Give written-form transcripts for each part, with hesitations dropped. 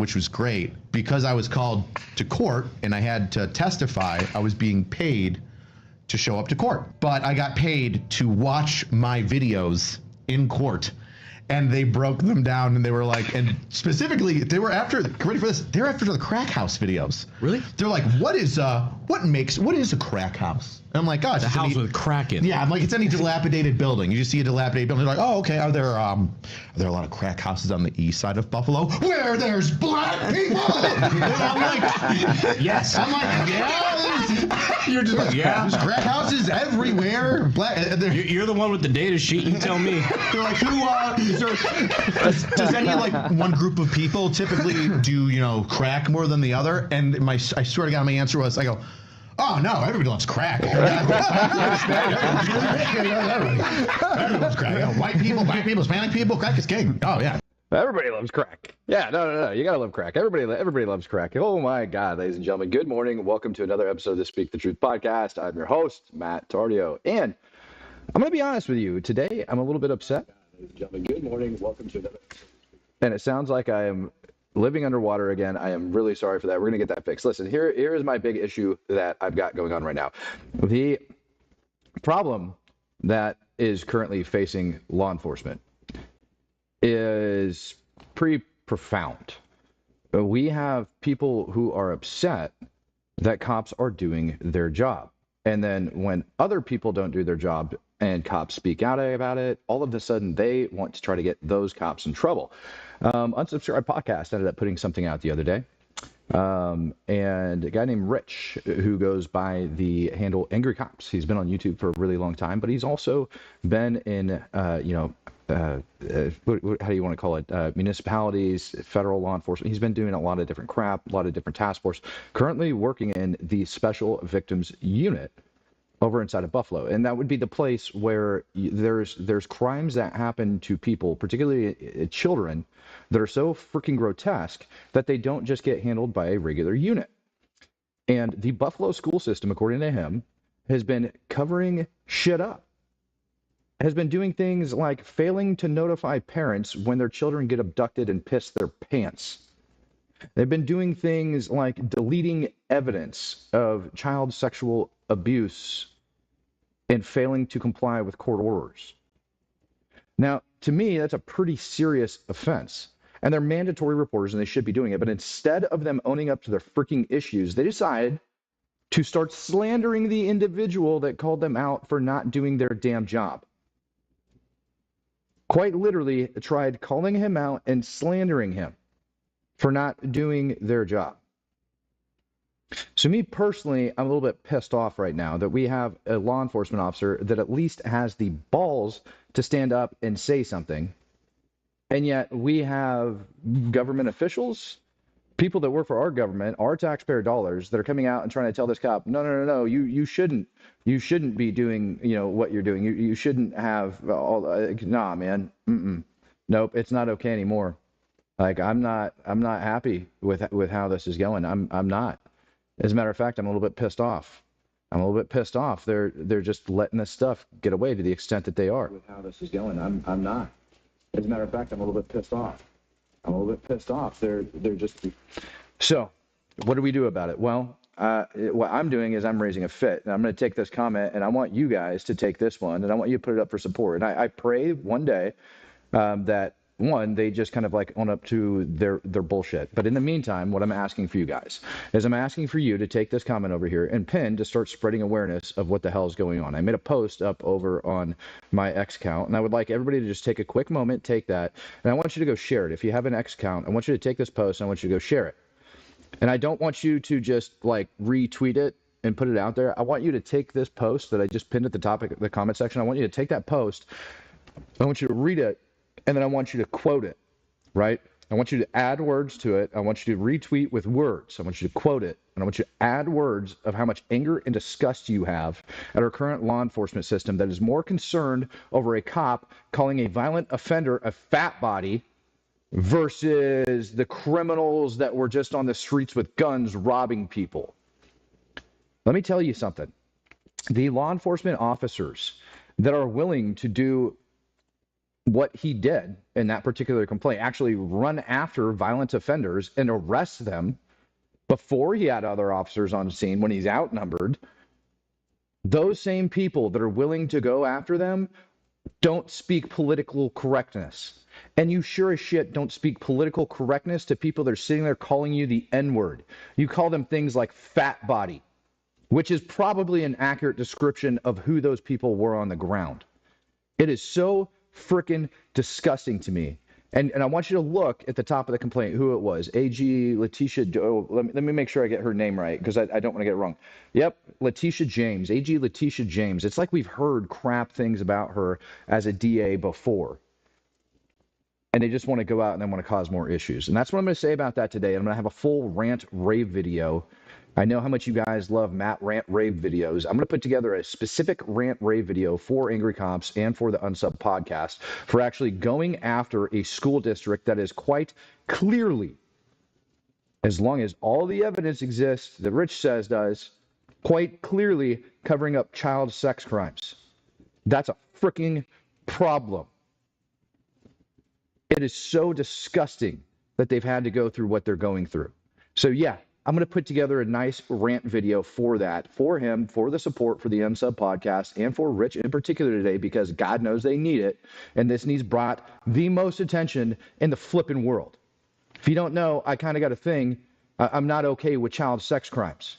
which was great. Because I was called to court and I had to testify, I was being paid to show up to court. But I got paid to watch my videos in court. And they broke them down, and they were like, and specifically, they were after, ready for this, they're after the crack house videos. Really? They're like, what is a crack house? And I'm like, oh, it's a house with crack in it. Yeah, I'm like, it's any dilapidated building. You just see a dilapidated building. They're like, oh, okay, are there a lot of crack houses on the east side of Buffalo where there's black people? And I'm like, yes. I'm like, yeah. You're just like, yeah. There's crack houses everywhere. Black. You're the one with the data sheet. You tell me. They're like, does any like one group of people typically do, crack more than the other? And I swear to God, my answer was, I go, oh no, everybody loves crack. Everybody loves crack. White people, black people, Hispanic people, crack is king. Oh yeah. Everybody loves crack. Yeah, no. You gotta love crack. Everybody loves crack. Oh my God, ladies and gentlemen. Good morning. Welcome to another episode of the Speak the Truth podcast. I'm your host, Matt Tardio. And I'm gonna be honest with you. Today, I'm a little bit upset. Ladies and gentlemen, good morning. Welcome to another episode. And it sounds like I am living underwater again. I am really sorry for that. We're going to get that fixed. Listen, here is my big issue that I've got going on right now. The problem that is currently facing law enforcement is pretty profound. We have people who are upset that cops are doing their job. And then when other people don't do their job and cops speak out about it, all of a sudden they want to try to get those cops in trouble. Unsubscribed Podcast ended up putting something out the other day. And a guy named Rich, who goes by the handle Angry Cops. He's been on YouTube for a really long time, but he's also been in, how do you want to call it? Municipalities, federal law enforcement. He's been doing a lot of different crap, a lot of different task force, currently working in the Special Victims Unit over inside of Buffalo. And that would be the place where there's crimes that happen to people, particularly children, that are so freaking grotesque that they don't just get handled by a regular unit. And the Buffalo school system, according to him, has been covering shit up. Has been doing things like failing to notify parents when their children get abducted and piss their pants. They've been doing things like deleting evidence of child sexual abuse and failing to comply with court orders. Now, to me, that's a pretty serious offense. And they're mandatory reporters and they should be doing it. But instead of them owning up to their freaking issues, they decide to start slandering the individual that called them out for not doing their damn job. Quite literally tried calling him out and slandering him for not doing their job. So me personally, I'm a little bit pissed off right now that we have a law enforcement officer that at least has the balls to stand up and say something. And yet we have government officials, people that work for our government, our taxpayer dollars, that are coming out and trying to tell this cop, no, you shouldn't be doing, what you're doing. You shouldn't have nah, man. Nope, it's not okay anymore. Like I'm not happy with how this is going. I'm not. As a matter of fact, I'm a little bit pissed off. They're just letting this stuff get away to the extent that they are. With how this is going, I'm not. As a matter of fact, I'm a little bit pissed off. They're just. So, what do we do about it? Well, what I'm doing is I'm raising a fit, and I'm going to take this comment, and I want you guys to take this one, and I want you to put it up for support. And I pray one day that. One, they just kind of like own up to their bullshit. But in the meantime, what I'm asking for you guys is I'm asking for you to take this comment over here and pin to start spreading awareness of what the hell is going on. I made a post up over on my X account, and I would like everybody to just take a quick moment, take that, and I want you to go share it. If you have an X account, I want you to take this post, and I want you to go share it. And I don't want you to just like retweet it and put it out there. I want you to take this post that I just pinned at the top of the comment section. I want you to take that post. I want you to read it. And then I want you to quote it, right? I want you to add words to it. I want you to retweet with words. I want you to quote it. And I want you to add words of how much anger and disgust you have at our current law enforcement system that is more concerned over a cop calling a violent offender a fat body versus the criminals that were just on the streets with guns robbing people. Let me tell you something. The law enforcement officers that are willing to do what he did in that particular complaint, actually run after violent offenders and arrest them before he had other officers on scene when he's outnumbered, those same people that are willing to go after them don't speak political correctness. And you sure as shit don't speak political correctness to people that are sitting there calling you the N-word. You call them things like fat body, which is probably an accurate description of who those people were on the ground. It is so freaking disgusting to me. And I want you to look at the top of the complaint who it was. AG Letitia, let me make sure I get her name right because I don't want to get it wrong. Yep, Letitia James, AG Letitia James. It's like we've heard crap things about her as a DA before. And they just want to go out and they want to cause more issues. And that's what I'm going to say about that today. I'm going to have a full rant rave video. I know how much you guys love Matt rant rave videos. I'm going to put together a specific rant rave video for Angry Cops and for the Unsub podcast for actually going after a school district that is quite clearly, as long as all the evidence exists that Rich says does, quite clearly covering up child sex crimes. That's a freaking problem. It is so disgusting that they've had to go through what they're going through. So yeah, I'm going to put together a nice rant video for that, for him, for the support for the Unsub podcast, and for Rich in particular today, because God knows they need it, and this needs brought the most attention in the flipping world. If you don't know, I kind of got a thing. I'm not okay with child sex crimes.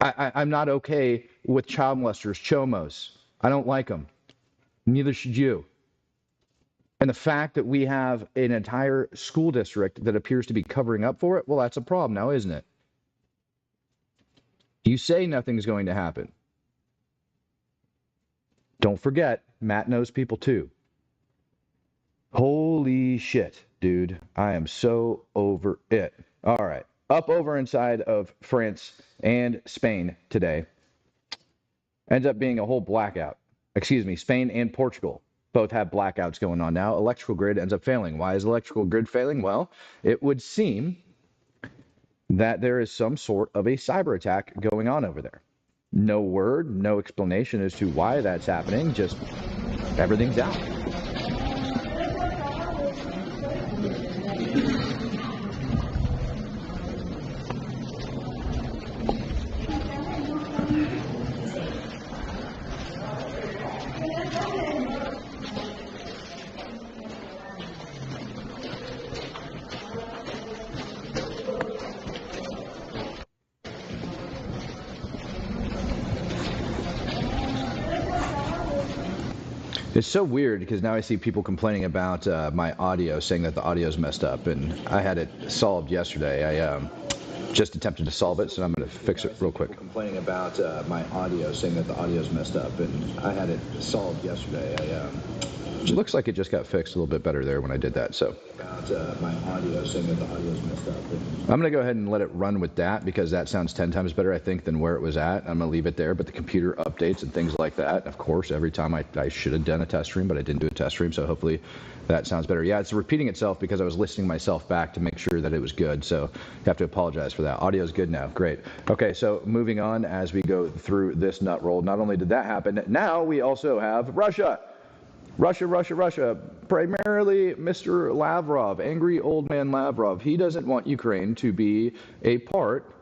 I'm not okay with child molesters, chomos. I don't like them. Neither should you. And the fact that we have an entire school district that appears to be covering up for it, well, that's a problem now, isn't it? You say nothing's going to happen. Don't forget, Matt knows people too. Holy shit, dude. I am so over it. All right. Up over inside of France and Spain today. Ends up being a whole blackout. Excuse me, Spain and Portugal. Both have blackouts going on now. Electrical grid ends up failing. Why is electrical grid failing? Well, it would seem that there is some sort of a cyber attack going on over there. No word, no explanation as to why that's happening. Just everything's out. It's so weird because now I see people complaining about my audio, saying that the audio is messed up, and I had it solved yesterday. I just attempted to solve it, so I'm going to fix it real quick. Complaining about my audio, saying that the audio is messed up, and I had it solved yesterday. It looks like it just got fixed a little bit better there when I did that. So about my audio, saying that the audio is messed up. I'm going to go ahead and let it run with that because that sounds 10 times better, I think, than where it was at. I'm going to leave it there, but the computer updates and things like that. Of course, every time I should have done a test stream, but I didn't do a test stream, so hopefully that sounds better. Yeah, it's repeating itself because I was listening myself back to make sure that it was good, so I have to apologize for that. Audio is good now. Great. Okay, so moving on as we go through this nut roll. Not only did that happen, now we also have Russia. Russia. Primarily Mr. Lavrov, angry old man Lavrov. He doesn't want Ukraine to be a part.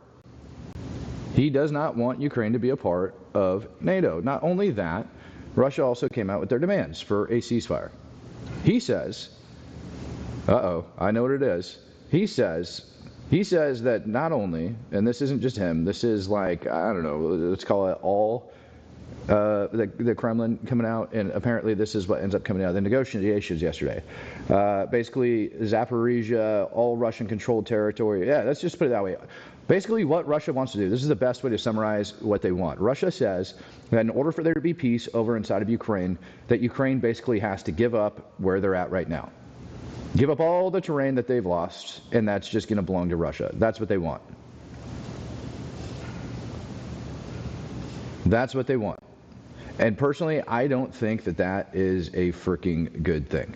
He does not want Ukraine to be a part of NATO. Not only that, Russia also came out with their demands for a ceasefire. He says, I know what it is. He says that not only, and this isn't just him, this is like, I don't know, let's call it all the Kremlin coming out, and apparently this is what ends up coming out of the negotiations yesterday. Basically, Zaporizhia, all Russian-controlled territory. Yeah, let's just put it that way. Basically, what Russia wants to do, this is the best way to summarize what they want. Russia says that in order for there to be peace over inside of Ukraine, that Ukraine basically has to give up where they're at right now. Give up all the terrain that they've lost, and that's just going to belong to Russia. That's what they want. That's what they want. And personally, I don't think that that is a freaking good thing.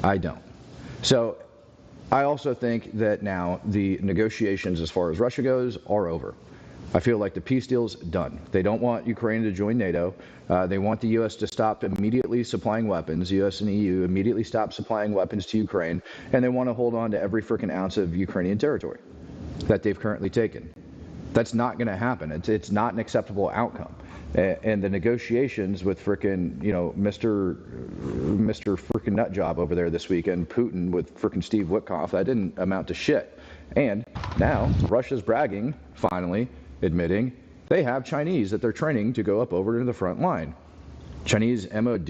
I don't. So I also think that now the negotiations as far as Russia goes are over. I feel like the peace deal's done. They don't want Ukraine to join NATO. They want the U.S. to stop immediately supplying weapons. U.S. and EU immediately stop supplying weapons to Ukraine, and they want to hold on to every freaking ounce of Ukrainian territory that they've currently taken. That's not going to happen. It's not an acceptable outcome. And the negotiations with frickin', Mr. frickin' Nutjob over there this weekend, Putin with frickin' Steve Witkoff, that didn't amount to shit. And now Russia's bragging, finally, admitting they have Chinese that they're training to go up over to the front line. Chinese MOD,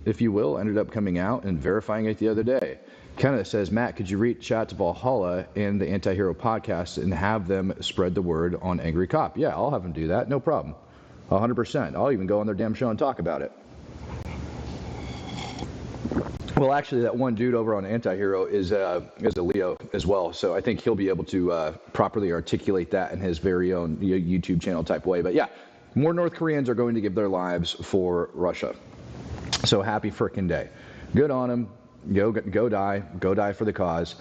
if you will, ended up coming out and verifying it the other day. Kenneth says, Matt, could you reach out to Valhalla and the Anti-Hero podcast and have them spread the word on Angry Cop? Yeah, I'll have them do that. No problem. 100%. I'll even go on their damn show and talk about it. Well, actually, that one dude over on Anti-Hero is a Leo as well, so I think he'll be able to properly articulate that in his very own YouTube channel type way. But yeah, more North Koreans are going to give their lives for Russia. So happy frickin' day. Good on them. Go die for the cause,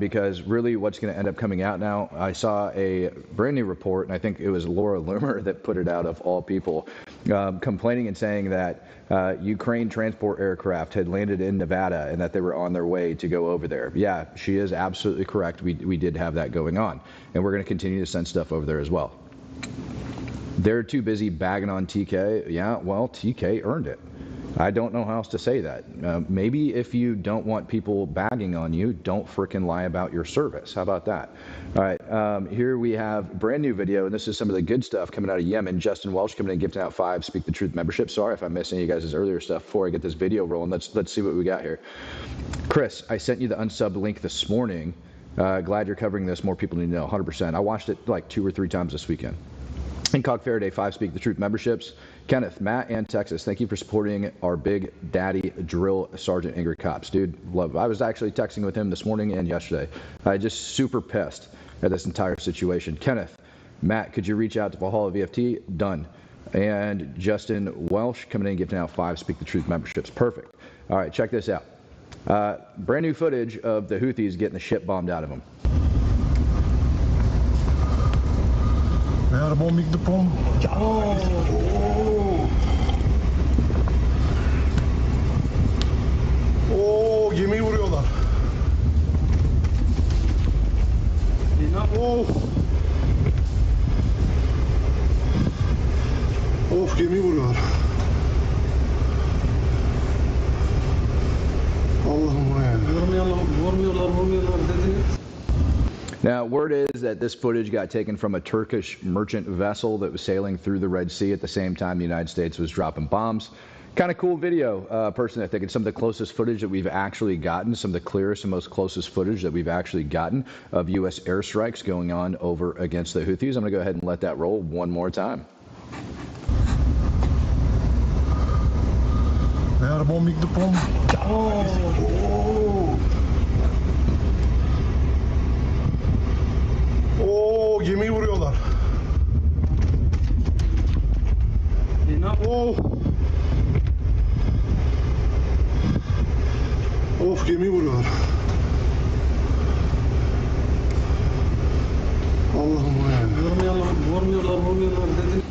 because really what's going to end up coming out now, I saw a brand new report, and I think it was Laura Loomer that put it out of all people, complaining and saying that Ukraine transport aircraft had landed in Nevada and that they were on their way to go over there. Yeah, she is absolutely correct. We did have that going on, and we're going to continue to send stuff over there as well. They're too busy bagging on TK. Yeah, well, TK earned it. I don't know how else to say that. Maybe if you don't want people bagging on you, don't frickin' lie about your service. How about that? All right, here we have brand new video, and this is some of the good stuff coming out of Yemen. Justin Welsh coming in, gifting out 5 Speak the Truth membership. Sorry if I missed any of you guys' earlier stuff before I get this video rolling. Let's see what we got here. Chris, I sent you the unsubbed link this morning. Glad you're covering this. More people need to know. 100%. I watched it like 2 or 3 times this weekend. Incog Faraday, 5 Speak the Truth memberships. Kenneth, Matt, and Texas, thank you for supporting our big daddy drill sergeant Angry Cops. Dude, love. I was actually texting with him this morning and yesterday. I just super pissed at this entire situation. Kenneth, Matt, could you reach out to Valhalla VFT? Done. And Justin Welsh coming in, giving out 5 Speak the Truth memberships. Perfect. All right, check this out. Brand new footage of the Houthis getting the shit bombed out of them. Gemi vuruyorlar. Of gemi vuruyorlar. Allah'ım ya. Vurmuyorlar dediniz. Now, word is that this footage got taken from a Turkish merchant vessel that was sailing through the Red Sea at the same time the United States was dropping bombs. Kind of cool video, personally. I think it's some of the closest footage that we've actually gotten, some of the clearest and most closest footage that we've actually gotten of U.S. airstrikes going on over against the Houthis. I'm going to go ahead and let that roll one more time. Gemi vuruyorlar. Of gemi vuruyorlar. Allah'ım ya. Vurmuyorlar dedi.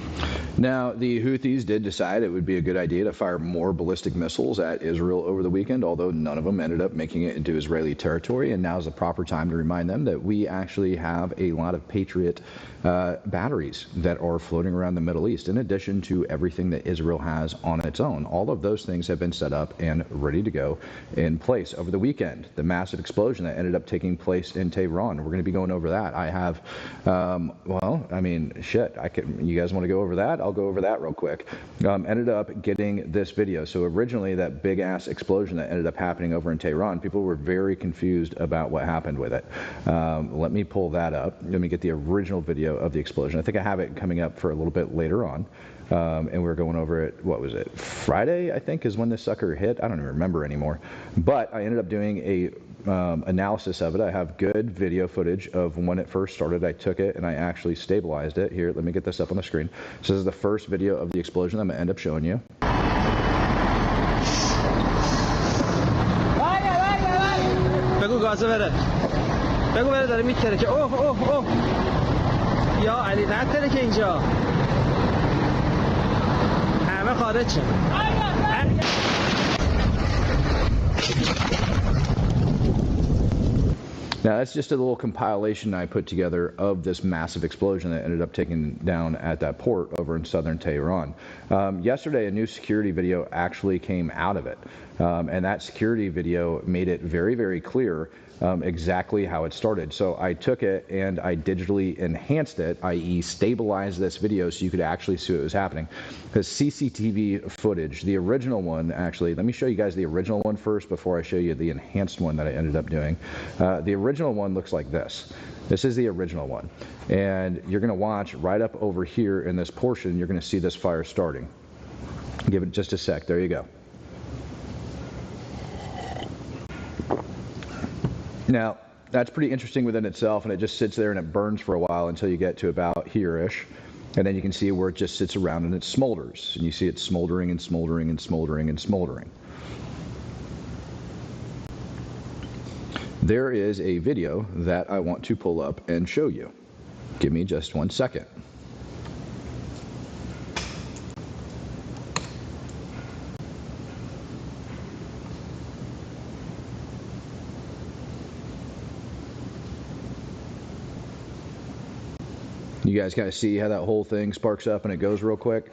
Now, the Houthis did decide it would be a good idea to fire more ballistic missiles at Israel over the weekend, although none of them ended up making it into Israeli territory. And now is the proper time to remind them that we actually have a lot of Patriot batteries that are floating around the Middle East, in addition to everything that Israel has on its own. All of those things have been set up and ready to go in place over the weekend. The massive explosion that ended up taking place in Tehran, we're going to be going over that. I have, well, I mean, shit, you guys want to go over that? I'll go over that real quick. Ended up getting this video. So originally that big ass explosion that ended up happening over in Tehran, people were very confused about what happened with it. Let me pull that up. Let me get the original video of the explosion. I think I have it coming up for a little bit later on. And we're going over it, what was it, Friday, I think, is when this sucker hit. I don't even remember anymore. But I ended up doing a analysis of it. I have good video footage of when it first started. I took it and I actually stabilized it. Here, let me get this up on the screen. So this is the first video of the explosion I'm going to end up showing you. بگو گازه بره. بگو بره داره میتره که اوه اوه اوه. یا علی نتره که اینجا همه خارج شد. Now, that's just a little compilation I put together of this massive explosion that ended up taking down at that port over in southern Tehran. Yesterday, a new security video actually came out of it. And that security video made it very, very clear exactly how it started. So I took it and I digitally enhanced it, i.e. stabilized this video so you could actually see what was happening. Because CCTV footage, the original one, actually, let me show you guys the original one first before I show you the enhanced one that I ended up doing. The original one looks like this. This is the original one. And you're going to watch right up over here in this portion, you're going to see this fire starting. Give it just a sec. There you go. Now, that's pretty interesting within itself, and it just sits there and it burns for a while until you get to about here-ish. And then you can see where it just sits around and it smolders. And you see it smoldering and smoldering and smoldering and smoldering. There is a video that I want to pull up and show you. Give me just 1 second. You guys kind of see how that whole thing sparks up and it goes real quick.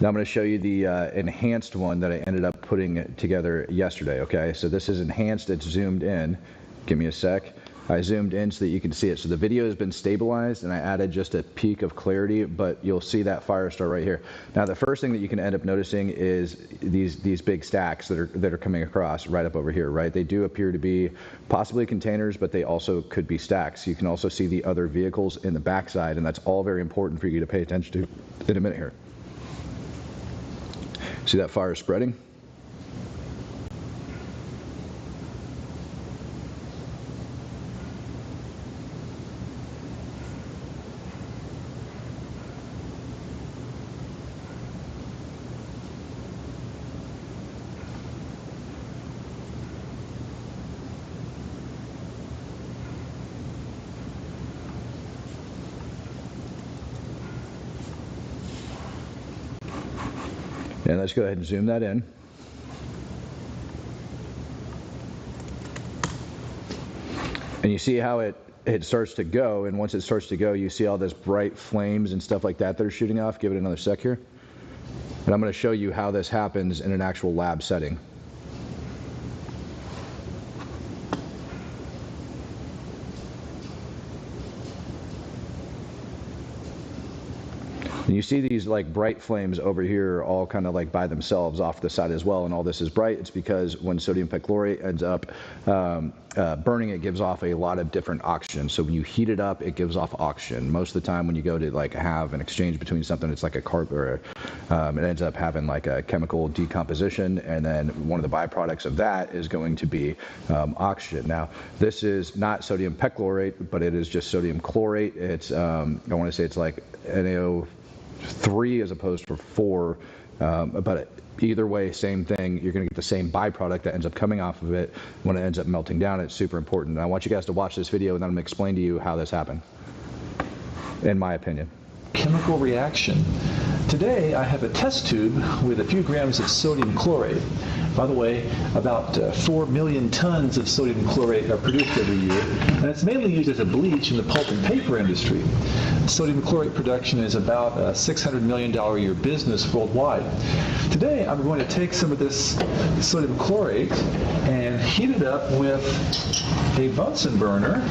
Now I'm going to show you the enhanced one that I ended up putting together yesterday, okay? So this is enhanced, it's zoomed in. Give me a sec. I zoomed in so that you can see it. So the video has been stabilized and I added just a peak of clarity, but you'll see that fire start right here. Now the first thing that you can end up noticing is these big stacks that are coming across right up over here, right? They do appear to be possibly containers, but they also could be stacks. You can also see the other vehicles in the backside, and that's all very important for you to pay attention to in a minute here. See that fire spreading? And let's go ahead and zoom that in. And you see how it starts to go, and once it starts to go, you see all this bright flames and stuff like that that are shooting off. Give it another sec here. And I'm going to show you how this happens in an actual lab setting. And you see these like bright flames over here all kind of like by themselves off the side as well, and all this is bright. It's because when sodium perchlorate ends up burning, it gives off a lot of different oxygen. So when you heat it up, it gives off oxygen. Most of the time when you go to like have an exchange between something, it's like a carb, or it ends up having like a chemical decomposition, and then one of the byproducts of that is going to be oxygen. Now, this is not sodium perchlorate, but it is just sodium chlorate. It's I want to say it's like NaO3 as opposed to 4, but either way, same thing. You're going to get the same byproduct that ends up coming off of it when it ends up melting down. It's super important. And I want you guys to watch this video, and then I'm going to explain to you how this happened, in my opinion. Chemical reaction. Today I have a test tube with a few grams of sodium chlorate. By the way, about 4 million tons of sodium chlorate are produced every year, and it's mainly used as a bleach in the pulp and paper industry. Sodium chlorate production is about a $600 million a year business worldwide. Today I'm going to take some of this sodium chlorate and heat it up with a Bunsen burner.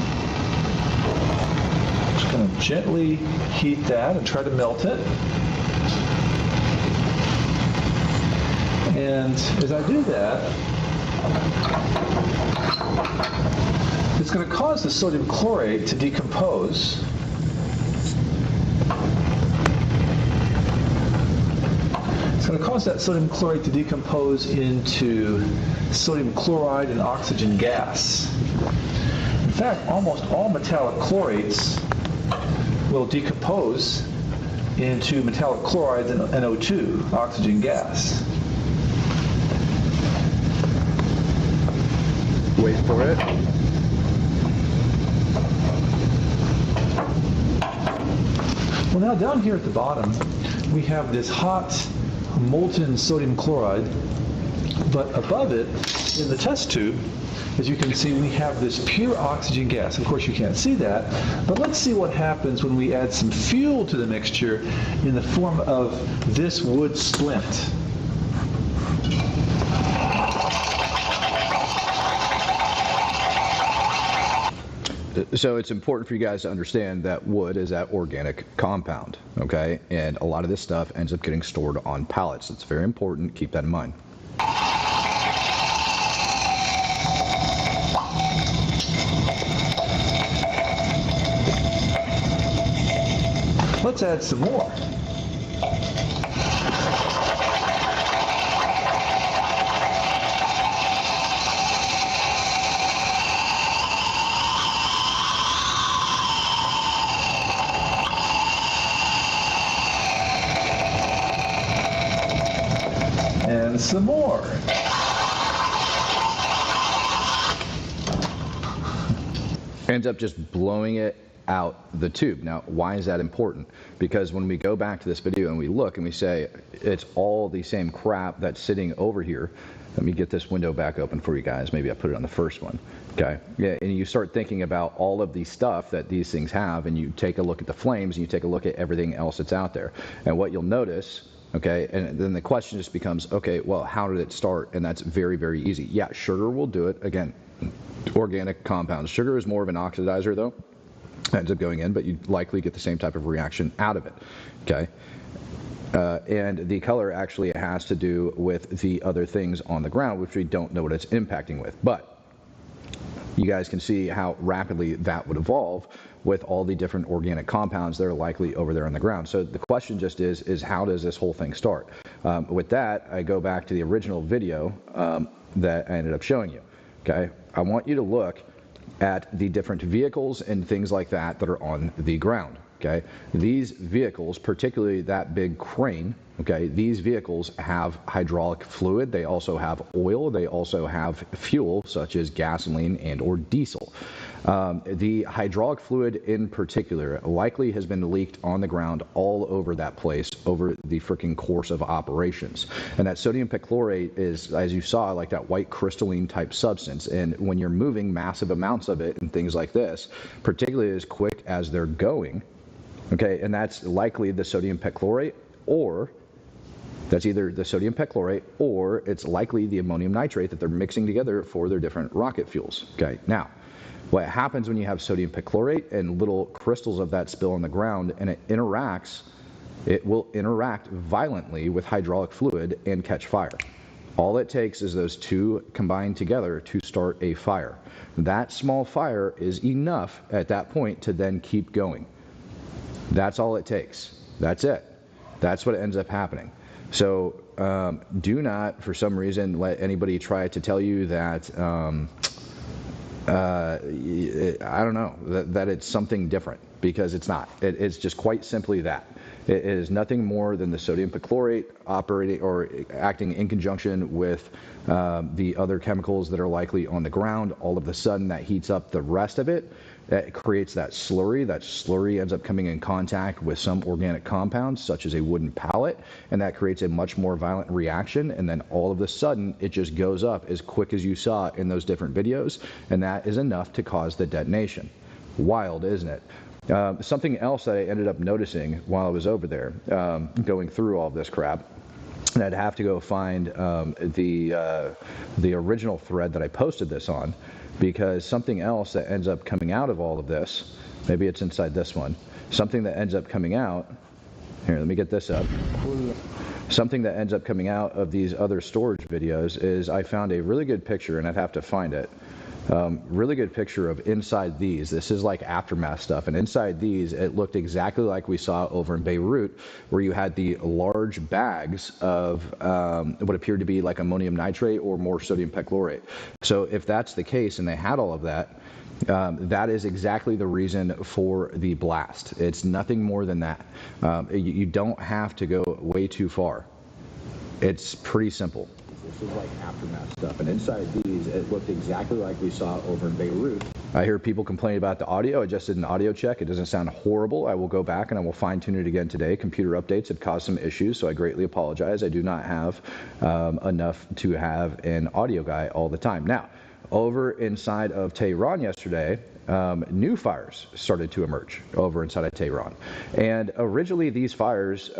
Just going to gently heat that and try to melt it. And as I do that, it's going to cause the sodium chlorate to decompose. It's going to cause that sodium chlorate to decompose into sodium chloride and oxygen gas. In fact, almost all metallic chlorates will decompose into metallic chlorides and NO2, oxygen gas. Wait for it. Well, now down here at the bottom, we have this hot molten sodium chloride, but above it, in the test tube, as you can see, we have this pure oxygen gas. Of course, you can't see that, but let's see what happens when we add some fuel to the mixture in the form of this wood splint. So it's important for you guys to understand that wood is that organic compound, okay? And a lot of this stuff ends up getting stored on pallets. It's very important. Keep that in mind. Let's add some more. And some more. Ends up just blowing it out the tube. Now, why is that important? Because when we go back to this video and we look and we say it's all the same crap that's sitting over here. Let me get this window back open for you guys. Maybe I put it on the first one. Okay. Yeah, and you start thinking about all of the stuff that these things have, and you take a look at the flames and you take a look at everything else that's out there. And what you'll notice, okay, and then the question just becomes, okay, well, how did it start? And that's very, very easy. Yeah, sugar will do it. Again, organic compounds. Sugar is more of an oxidizer, though. Ends up going in, but you likely get the same type of reaction out of it. Okay. And the color actually has to do with the other things on the ground, which we don't know what it's impacting with. But you guys can see how rapidly that would evolve with all the different organic compounds that are likely over there on the ground. So the question just is how does this whole thing start? With that, I go back to the original video that I ended up showing you. Okay. I want you to look at the different vehicles and things like that that are on the ground. Okay, these vehicles, particularly that big crane, okay, these vehicles have hydraulic fluid. They also have oil. They also have fuel, such as gasoline and or diesel. The hydraulic fluid in particular likely has been leaked on the ground all over that place over the freaking course of operations. And that sodium perchlorate is, as you saw, like that white crystalline type substance. And when you're moving massive amounts of it and things like this, particularly as quick as they're going, okay, and that's likely the sodium perchlorate, or that's either the sodium perchlorate or it's likely the ammonium nitrate that they're mixing together for their different rocket fuels. Okay, now, what happens when you have sodium perchlorate and little crystals of that spill on the ground and it interacts, it will interact violently with hydraulic fluid and catch fire. All it takes is those two combined together to start a fire. That small fire is enough at that point to then keep going. That's all it takes. That's it. That's what ends up happening. So do not, for some reason, let anybody try to tell you that, I don't know, that it's something different, because it's not. It's just quite simply that. It is nothing more than the sodium perchlorate operating or acting in conjunction with the other chemicals that are likely on the ground. All of a sudden, that heats up the rest of it. It creates that slurry. That slurry ends up coming in contact with some organic compounds, such as a wooden pallet, and that creates a much more violent reaction. And then all of a sudden, it just goes up as quick as you saw in those different videos, and that is enough to cause the detonation. Wild, isn't it? Something else that I ended up noticing while I was over there, going through all of this crap, and I'd have to go find the original thread that I posted this on, because something else that ends up coming out of all of this, maybe it's inside this one, something that ends up coming out, here, let me get this up. Something that ends up coming out of these other storage videos is I found a really good picture, and I'd have to find it. Really good picture of inside these. This is like aftermath stuff, and inside these it looked exactly like we saw over in Beirut, where you had the large bags of what appeared to be like ammonium nitrate or more sodium perchlorate. So if that's the case and they had all of that, that is exactly the reason for the blast. It's nothing more than that. You don't have to go way too far. It's pretty simple. This is like aftermath stuff. And inside these, it looked exactly like we saw over in Beirut. I hear people complaining about the audio. I just did an audio check. It doesn't sound horrible. I will go back and I will fine tune it again today. Computer updates had caused some issues, so I greatly apologize. I do not have enough to have an audio guy all the time. Now, over inside of Tehran yesterday, new fires started to emerge over inside of Tehran. And originally these fires,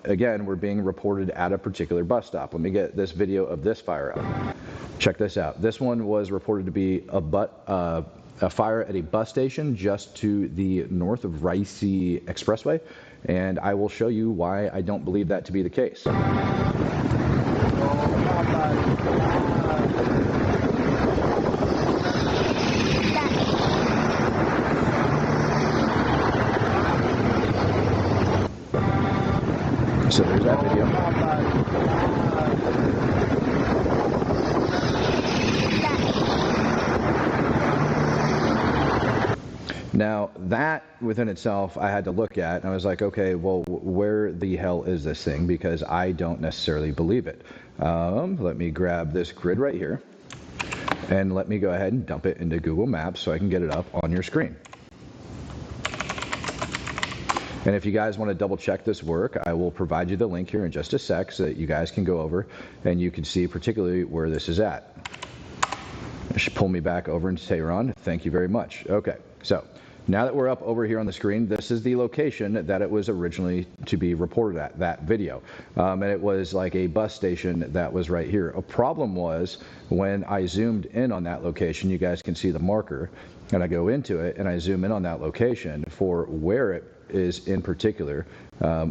again, were being reported at a particular bus stop. Let me get this video of this fire out. Check this out. This one was reported to be a fire at a bus station just to the north of Raisi Expressway. And I will show you why I don't believe that to be the case. So there's that video. Now that within itself I had to look at, and I was like, okay, well, where the hell is this thing? Because I don't necessarily believe it. Let me grab this grid right here, and let me go ahead and dump it into Google Maps so I can get it up on your screen. And if you guys want to double check this work, I will provide you the link here in just a sec so that you guys can go over and you can see particularly where this is at. It should pull me back over into Tehran. Thank you very much. Okay, so now that we're up over here on the screen, this is the location that it was originally to be reported at, that video. And it was like a bus station that was right here. A problem was when I zoomed in on that location, you guys can see the marker, and I go into it and I zoom in on that location for where it is in particular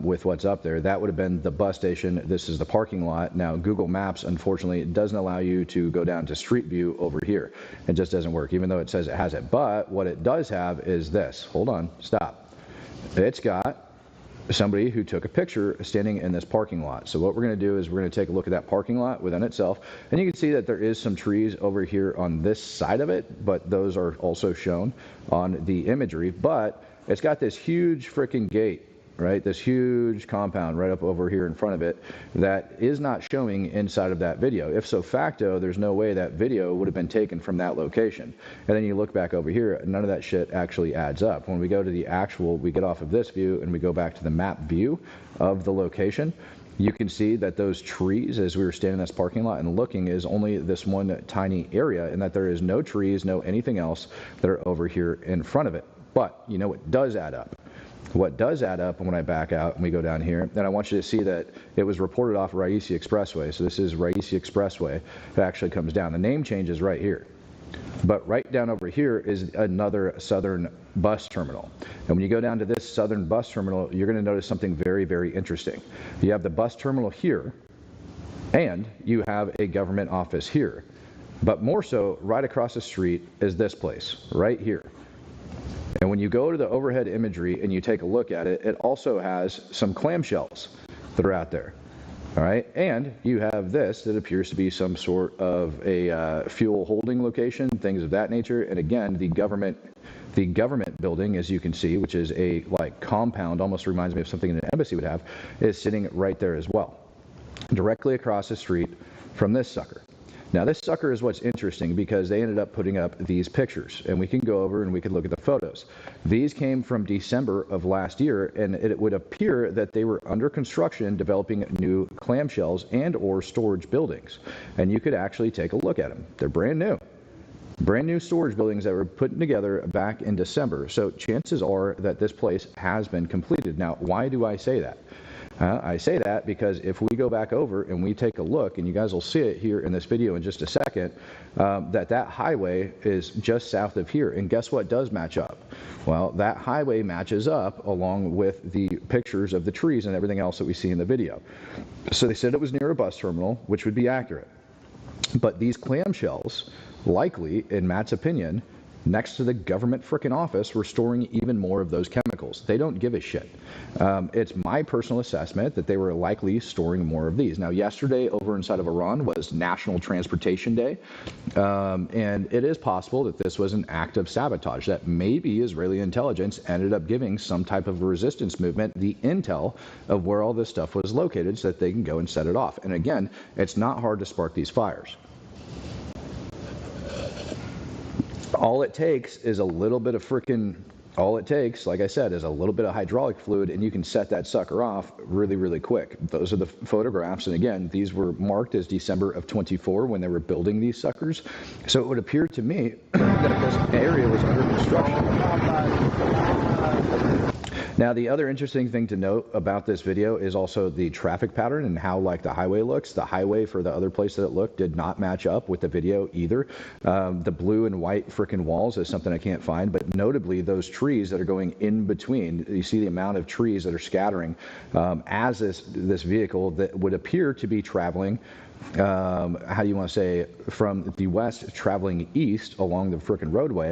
with what's up there. That would have been the bus station. This is the parking lot. Now Google Maps, unfortunately, it doesn't allow you to go down to Street View over here. It just doesn't work, even though it says it has it. But what it does have is this. Hold on, stop. It's got somebody who took a picture standing in this parking lot. So what we're going to do is we're going to take a look at that parking lot within itself, and you can see that there is some trees over here on this side of it, but those are also shown on the imagery. But it's got this huge freaking gate, right? This huge compound right up over here in front of it that is not showing inside of that video. If so facto, there's no way that video would have been taken from that location. And then you look back over here, none of that shit actually adds up. When we go to the actual, we get off of this view and we go back to the map view of the location, you can see that those trees, as we were standing in this parking lot and looking, is only this one tiny area, and that there is no trees, no anything else that are over here in front of it. But you know what does add up? What does add up when I back out and we go down here, and I want you to see that it was reported off Raisi Expressway. So this is Raisi Expressway. It actually comes down. The name change is right here. But right down over here is another southern bus terminal. And when you go down to this southern bus terminal, you're going to notice something very, very interesting. You have the bus terminal here, and you have a government office here. But more so, right across the street is this place, right here. And when you go to the overhead imagery and you take a look at it, it also has some clamshells that are out there. All right, and you have this that appears to be some sort of a fuel holding location, things of that nature. And again, the government building, as you can see, which is a like compound, almost reminds me of something an embassy would have, is sitting right there as well, directly across the street from this sucker. Now this sucker is what's interesting because they ended up putting up these pictures, and we can go over and we can look at the photos. These came from December of last year, and it would appear that they were under construction developing new clamshells and or storage buildings. And you could actually take a look at them. They're brand new. Brand new storage buildings that were put together back in December. So chances are that this place has been completed. Now, why do I say that? I say that because if we go back over and we take a look, and you guys will see it here in this video in just a second, that highway is just south of here. And guess what does match up? Well, that highway matches up along with the pictures of the trees and everything else that we see in the video. So they said it was near a bus terminal, which would be accurate. But these clamshells, likely, in Matt's opinion, next to the government frickin' office were storing even more of those chemicals. They don't give a shit. It's my personal assessment that they were likely storing more of these. Now, yesterday over inside of Iran was National Transportation Day, and it is possible that this was an act of sabotage, that maybe Israeli intelligence ended up giving some type of resistance movement the intel of where all this stuff was located so that they can go and set it off. And again, it's not hard to spark these fires. All it takes is a little bit of freaking, all it takes, like I said, is a little bit of hydraulic fluid, and you can set that sucker off really, really quick. Those are the photographs, and again, these were marked as December of 24 when they were building these suckers. So it would appear to me that this area was under construction. Now, the other interesting thing to note about this video is also the traffic pattern and how like the highway looks. The highway for the other place that it looked did not match up with the video either. The blue and white frickin' walls is something I can't find, but notably those trees that are going in between, you see the amount of trees that are scattering as this vehicle that would appear to be traveling how do you want to say, from the west traveling east along the frickin' roadway.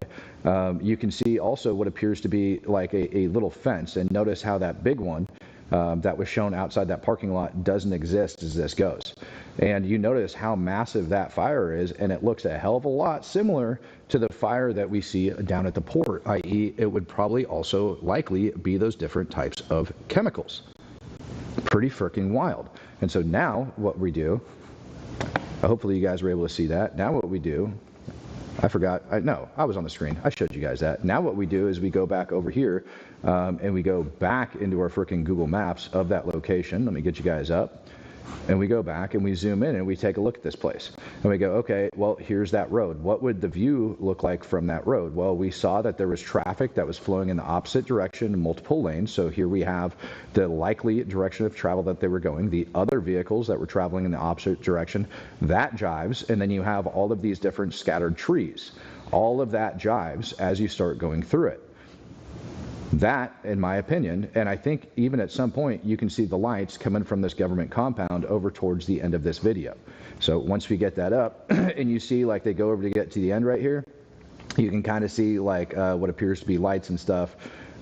You can see also what appears to be like a little fence, and notice how that big one that was shown outside that parking lot doesn't exist as this goes. And you notice how massive that fire is, and it looks a hell of a lot similar to the fire that we see down at the port, i.e. it would probably also likely be those different types of chemicals. Pretty freaking wild. And so now what we do, hopefully you guys were able to see that. Now what we do, I forgot, no, I was on the screen. I showed you guys that. Now what we do is we go back over here and we go back into our freaking Google Maps of that location. Let me get you guys up. And we go back and we zoom in and we take a look at this place. And we go, okay, well, here's that road. What would the view look like from that road? Well, we saw that there was traffic that was flowing in the opposite direction in multiple lanes. So here we have the likely direction of travel that they were going. The other vehicles that were traveling in the opposite direction, that jives. And then you have all of these different scattered trees. All of that jives as you start going through it. That, in my opinion, and I think even at some point you can see the lights coming from this government compound over towards the end of this video. So once we get that up and you see like they go over to get to the end right here, you can kind of see like what appears to be lights and stuff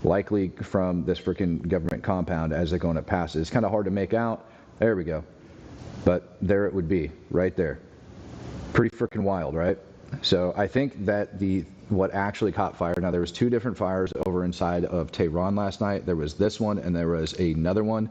likely from this freaking government compound as they're going up past it. It's kind of hard to make out. There we go. But there it would be right there. Pretty freaking wild, right? So I think that what actually caught fire, now there was two different fires over inside of Tehran last night. There was this one and there was another one.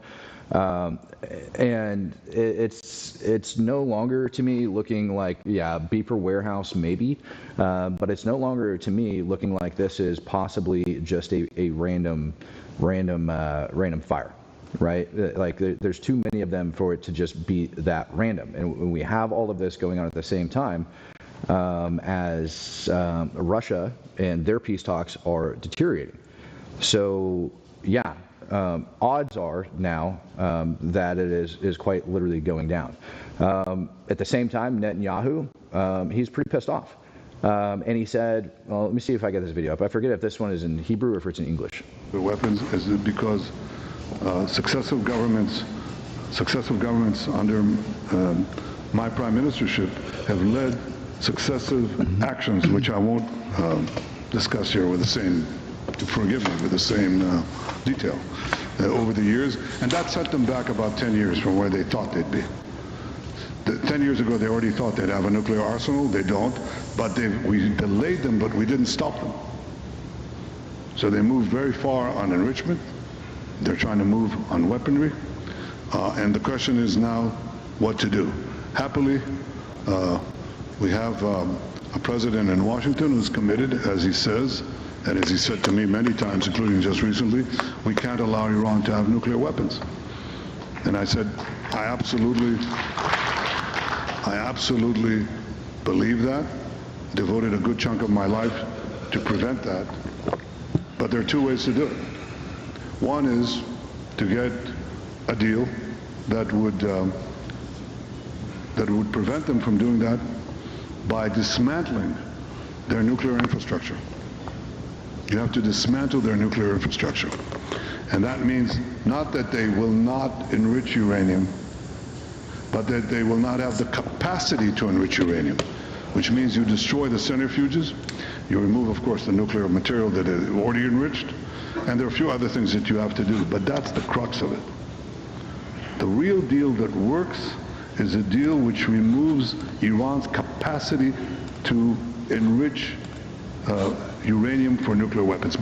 And it's no longer to me looking like, yeah, Beeper warehouse maybe, but it's no longer to me looking like this is possibly just a random fire. Right? Like there's too many of them for it to just be that random. And when we have all of this going on at the same time, as Russia and their peace talks are deteriorating. So, yeah, odds are now that it is quite literally going down. At the same time, Netanyahu, he's pretty pissed off. And he said, well, let me see if I get this video up. I forget if this one is in Hebrew or if it's in English. The weapons is because successive governments under my prime ministership have led successive actions, which I won't discuss here with the same, forgive me, with the same detail over the years. And that set them back about 10 years from where they thought they'd be. 10 years ago, they already thought they'd have a nuclear arsenal. They don't. But we delayed them, but we didn't stop them. So they moved very far on enrichment. They're trying to move on weaponry. And the question is now what to do. Happily, we have a president in Washington who's committed, as he says, and as he said to me many times, including just recently, we can't allow Iran to have nuclear weapons. And I said, I absolutely believe that, devoted a good chunk of my life to prevent that. But there are two ways to do it. One is to get a deal that would prevent them from doing that by dismantling their nuclear infrastructure. You have to dismantle their nuclear infrastructure. And that means not that they will not enrich uranium, but that they will not have the capacity to enrich uranium, which means you destroy the centrifuges, You remove, of course, the nuclear material that is already enriched, and there are a few other things that you have to do, but that's the crux of it. The real deal that works is a deal which removes Iran's capacity to enrich uranium for nuclear weapons.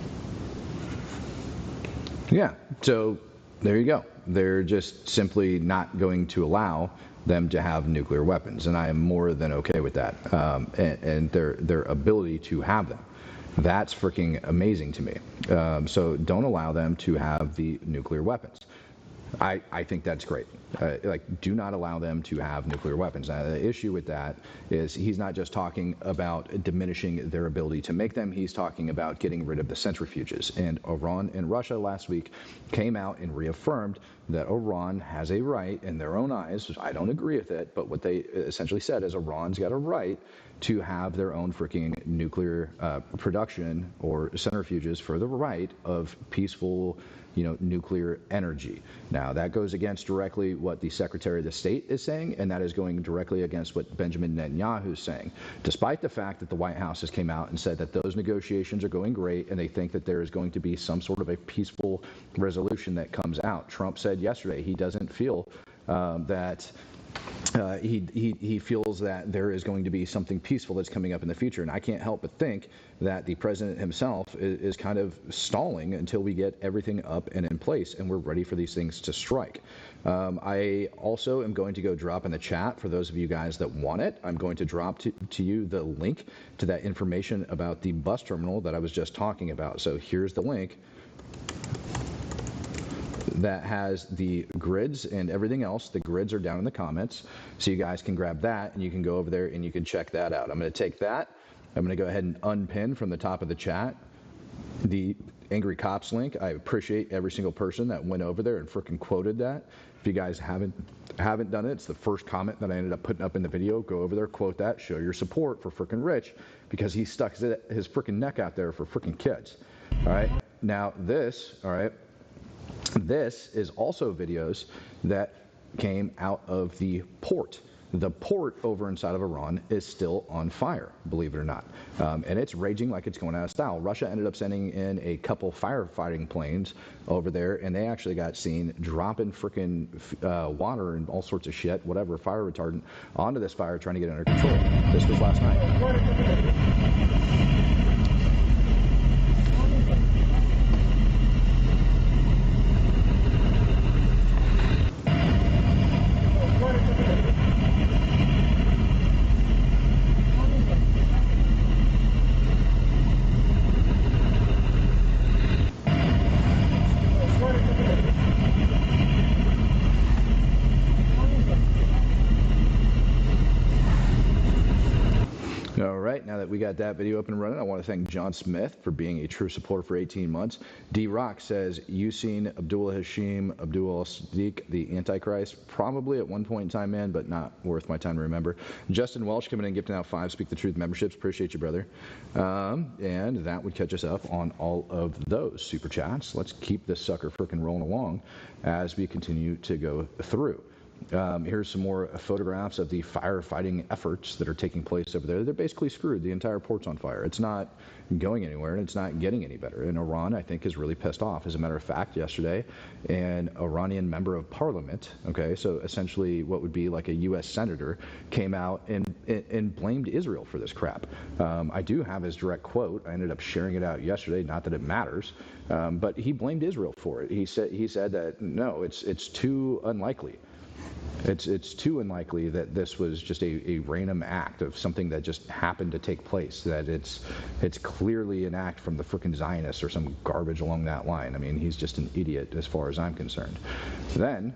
Yeah, so there you go. They're just simply not going to allow them to have nuclear weapons, and I am more than okay with that. And their ability to have them. That's freaking amazing to me. So don't allow them to have the nuclear weapons. I think that's great. Do not allow them to have nuclear weapons. Now, the issue with that is he's not just talking about diminishing their ability to make them, he's talking about getting rid of the centrifuges. And Iran and Russia last week came out and reaffirmed that Iran has a right, in their own eyes, I don't agree with it, but what they essentially said is Iran's got a right to have their own freaking nuclear production or centrifuges for the right of peaceful nuclear energy. Now, that goes against directly what the Secretary of the State is saying, and that is going directly against what Benjamin Netanyahu is saying. Despite the fact that the White House has came out and said that those negotiations are going great and they think that there is going to be some sort of a peaceful resolution that comes out. Trump said yesterday he doesn't feel that he feels that there is going to be something peaceful that's coming up in the future. And I can't help but think that the president himself is kind of stalling until we get everything up and in place and we're ready for these things to strike. I also am going to go drop in the chat for those of you guys that want it. I'm going to drop to you the link to that information about the bus terminal that I was just talking about. So here's the link that has the grids and everything else. The grids are down in the comments, so you guys can grab that and you can go over there and you can check that out. I'm going to take that. I'm going to go ahead and unpin from the top of the chat the Angry Cops link. I appreciate every single person that went over there and freaking quoted that. If you guys haven't done it, it's the first comment that I ended up putting up in the video. Go over there, quote that, show your support for freaking Rich, because he stuck his freaking neck out there for freaking kids. All right. Now this, all right. This is also videos that came out of the port. The port over inside of Iran is still on fire, believe it or not. And it's raging like it's going out of style. Russia ended up sending in a couple firefighting planes over there, and they actually got seen dropping freaking water and all sorts of shit, whatever, fire retardant, onto this fire trying to get it under control. This was last night. Now that we got that video up and running, I want to thank John Smith for being a true supporter for 18 months. D-Rock says, you seen Abdullah Hashim, Abdul Sadiq, the Antichrist? Probably at one point in time, man, but not worth my time to remember. Justin Welsh coming in and gifting out 5 Speak the Truth memberships. Appreciate you, brother. And that would catch us up on all of those super chats. Let's keep this sucker frickin' rolling along as we continue to go through. Here's some more photographs of the firefighting efforts that are taking place over there. They're basically screwed. The entire port's on fire. It's not going anywhere, and it's not getting any better. And Iran, I think, is really pissed off. As a matter of fact, yesterday, an Iranian member of parliament, okay, so essentially what would be like a U.S. senator, came out and blamed Israel for this crap. I do have his direct quote. I ended up sharing it out yesterday, not that it matters, but he blamed Israel for it. He said that, no, it's too unlikely. It's too unlikely that this was just a random act of something that just happened to take place, that it's clearly an act from the frickin' Zionists or some garbage along that line. I mean, he's just an idiot as far as I'm concerned. Then,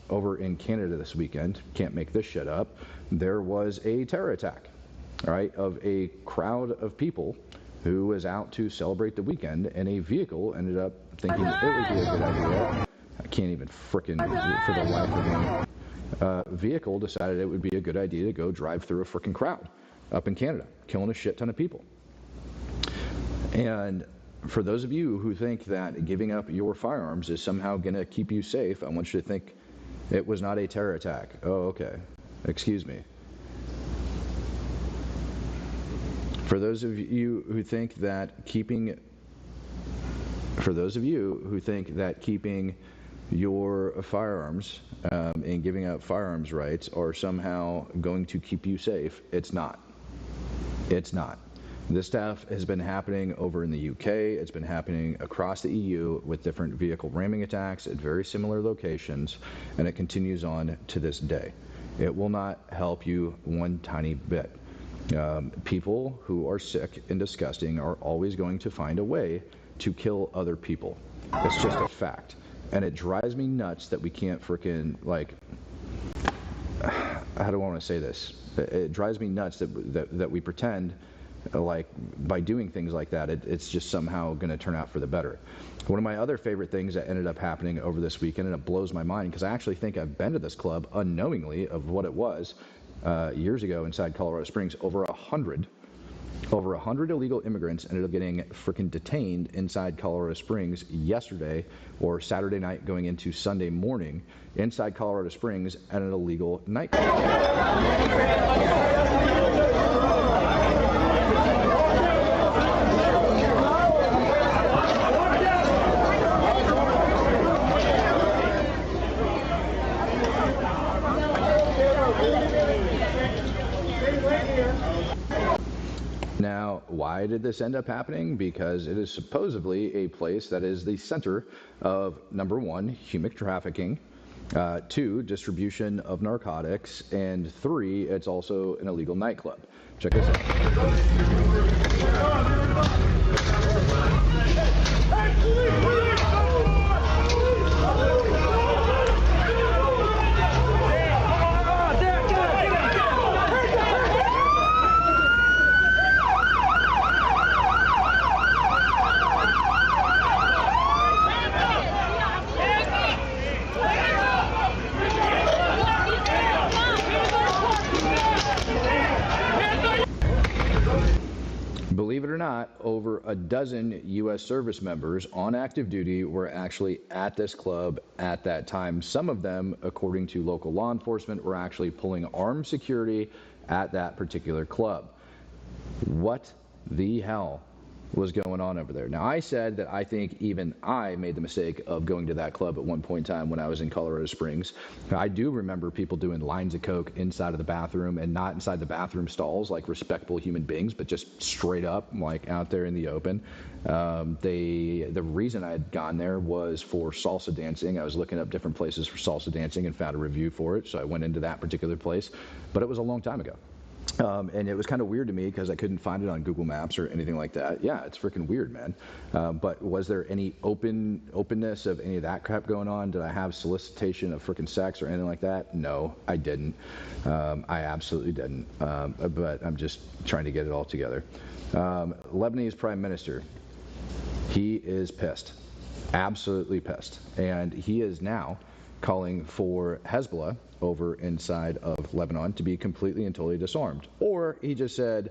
over in Canada this weekend, can't make this shit up, there was a terror attack, all right, of a crowd of people who was out to celebrate the weekend, and a vehicle ended up thinking it would be a good idea. I can't even frickin' for the life of me. Vehicle decided it would be a good idea to go drive through a frickin' crowd up in Canada, killing a shit ton of people. And for those of you who think that giving up your firearms is somehow going to keep you safe, I want you to think it was not a terror attack. Oh, okay. Excuse me. For those of you who think that keeping your firearms and giving up firearms rights are somehow going to keep you safe, it's not. It's not. This stuff has been happening over in the UK. It's been happening across the EU with different vehicle ramming attacks at very similar locations, and it continues on to this day. It will not help you one tiny bit. People who are sick and disgusting are always going to find a way to kill other people. It's just a fact. And it drives me nuts that we can't freaking, like, how do I want to say this? It drives me nuts that we pretend like by doing things like that, it's just somehow going to turn out for the better. One of my other favorite things that ended up happening over this weekend, and it blows my mind because I actually think I've been to this club unknowingly of what it was years ago inside Colorado Springs. Over 100 illegal immigrants ended up getting freaking detained inside Colorado Springs yesterday, or Saturday night going into Sunday morning, inside Colorado Springs at an illegal nightclub. Now, why did this end up happening? Because it is supposedly a place that is the center of, number one, human trafficking, two, distribution of narcotics, and three, it's also an illegal nightclub. Check this out. Believe it or not, over a dozen U.S. service members on active duty were actually at this club at that time. Some of them, according to local law enforcement, were actually pulling armed security at that particular club. What the hell was going on over there? Now, I said that I think even I made the mistake of going to that club at one point in time when I was in Colorado Springs. I do remember people doing lines of coke inside of the bathroom, and not inside the bathroom stalls like respectable human beings, but just straight up, like out there in the open. The reason I had gone there was for salsa dancing. I was looking up different places for salsa dancing and found a review for it, so I went into that particular place, but it was a long time ago. And it was kind of weird to me because I couldn't find it on Google Maps or anything like that. Yeah, it's freaking weird, man. But was there any openness of any of that crap going on? Did I have solicitation of freaking sex or anything like that? No, I didn't. I absolutely didn't. But I'm just trying to get it all together. Lebanese Prime Minister, he is pissed. Absolutely pissed. And he is now calling for Hezbollah over inside of Lebanon to be completely and totally disarmed. Or he just said,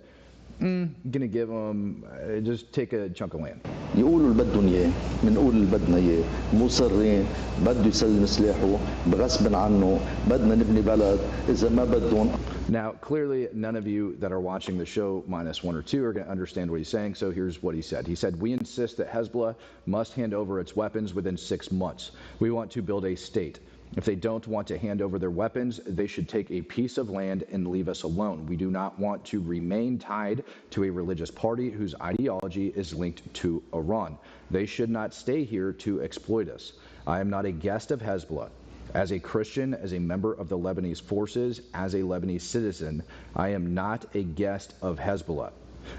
gonna give them, just take a chunk of land. يقولوا اللي بدهم اياه بنقول اللي بدنا اياه مصرين بده يسلم سلاحه بغصب عنه بدنا نبني بلد اذا ما بدهم. Now, clearly, none of you that are watching the show, minus one or two, are going to understand what he's saying, so here's what he said. He said, we insist that Hezbollah must hand over its weapons within 6 months. We want to build a state. If they don't want to hand over their weapons, they should take a piece of land and leave us alone. We do not want to remain tied to a religious party whose ideology is linked to Iran. They should not stay here to exploit us. I am not a guest of Hezbollah. As a Christian, as a member of the Lebanese forces, as a Lebanese citizen, I am not a guest of Hezbollah.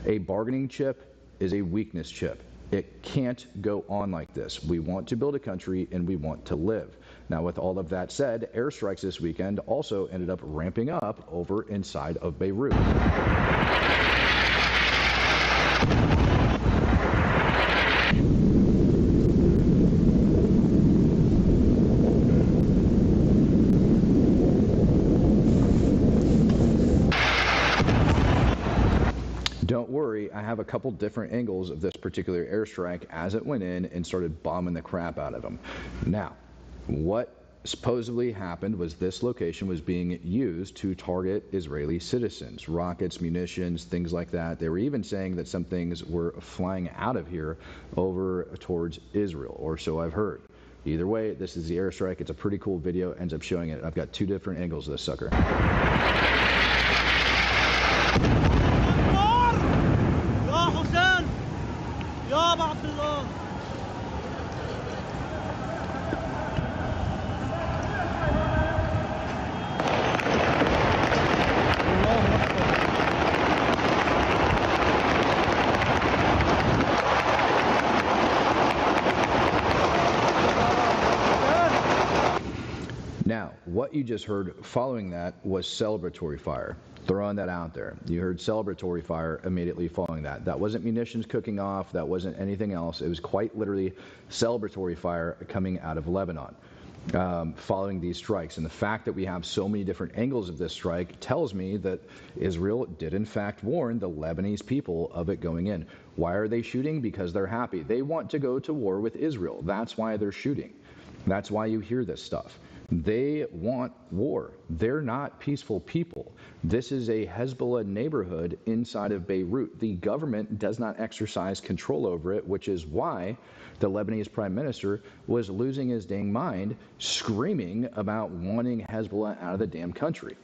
A bargaining chip is a weakness chip. It can't go on like this. We want to build a country and we want to live. Now, with all of that said, airstrikes this weekend also ended up ramping up over inside of Beirut. Don't worry, I have a couple different angles of this particular airstrike as it went in and started bombing the crap out of them. Now, what supposedly happened was this location was being used to target Israeli citizens, rockets, munitions, things like that. They were even saying that some things were flying out of here over towards Israel, or so I've heard. Either way, this is the airstrike. It's a pretty cool video. Ends up showing it. I've got two different angles of this sucker. Now, what you just heard following that was celebratory fire. Throwing that out there. You heard celebratory fire immediately following that. That wasn't munitions cooking off. That wasn't anything else. It was quite literally celebratory fire coming out of Lebanon following these strikes. And the fact that we have so many different angles of this strike tells me that Israel did in fact warn the Lebanese people of it going in. Why are they shooting? Because they're happy. They want to go to war with Israel. That's why they're shooting. That's why you hear this stuff. They want war. They're not peaceful people. This is a Hezbollah neighborhood inside of Beirut. The government does not exercise control over it, which is why the Lebanese prime minister was losing his dang mind, screaming about wanting Hezbollah out of the damn country.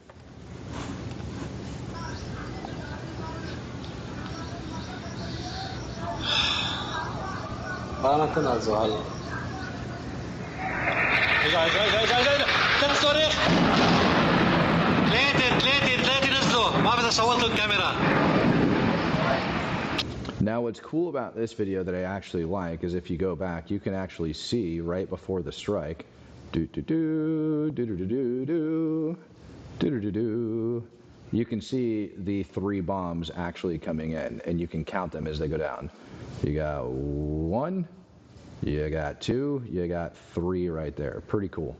Now what's cool about this video that I actually like is if you go back, you can actually see right before the strike, you can see the 3 bombs actually coming in, and you can count them as they go down. You got 1, you got 2, you got 3 right there. Pretty cool.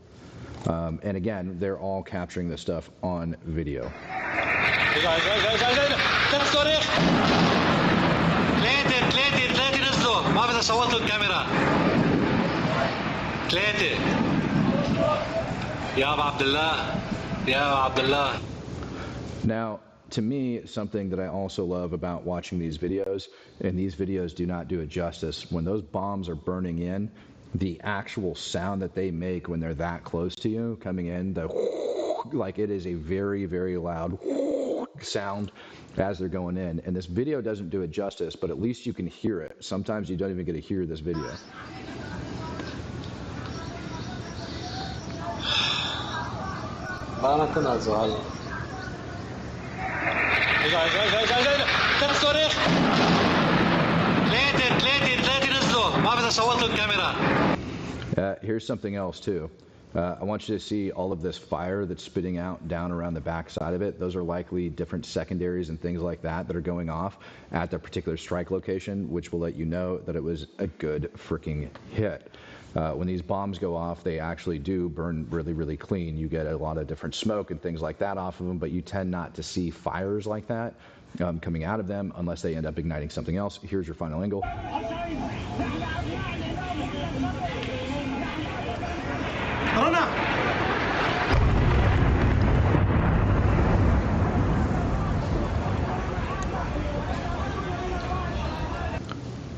And again, they're all capturing this stuff on video. Now, to me, something that I also love about watching these videos, and these videos do not do it justice, when those bombs are burning in, the actual sound that they make when they're that close to you, coming in, like it is a very, very loud sound as they're going in. And this video doesn't do it justice, but at least you can hear it. Sometimes you don't even get to hear this video. Here's something else too. I want you to see all of this fire that's spitting out down around the back side of it. Those are likely different secondaries and things like that that are going off at the particular strike location, which will let you know that it was a good freaking hit. When these bombs go off, they actually do burn really, really clean. You get a lot of different smoke and things like that off of them, but you tend not to see fires like that coming out of them unless they end up igniting something else. Here's your final angle.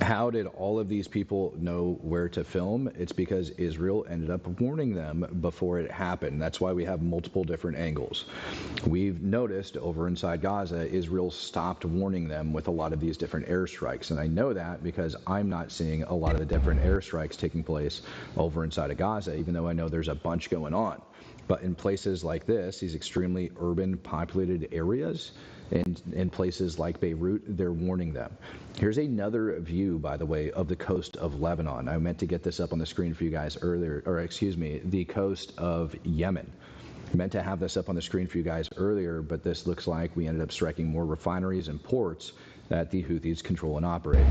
How did all of these people know where to film? It's because Israel ended up warning them before it happened. That's why we have multiple different angles. We've noticed over inside Gaza, Israel stopped warning them with a lot of these different airstrikes. And I know that because I'm not seeing a lot of the different airstrikes taking place over inside of Gaza, even though I know there's a bunch going on. But in places like this, these extremely urban, populated areas, and in places like Beirut, they're warning them. Here's another view, by the way, of the coast of Lebanon. I meant to get this up on the screen for you guys earlier, or excuse me, the coast of Yemen. I meant to have this up on the screen for you guys earlier, but this looks like we ended up striking more refineries and ports that the Houthis control and operate.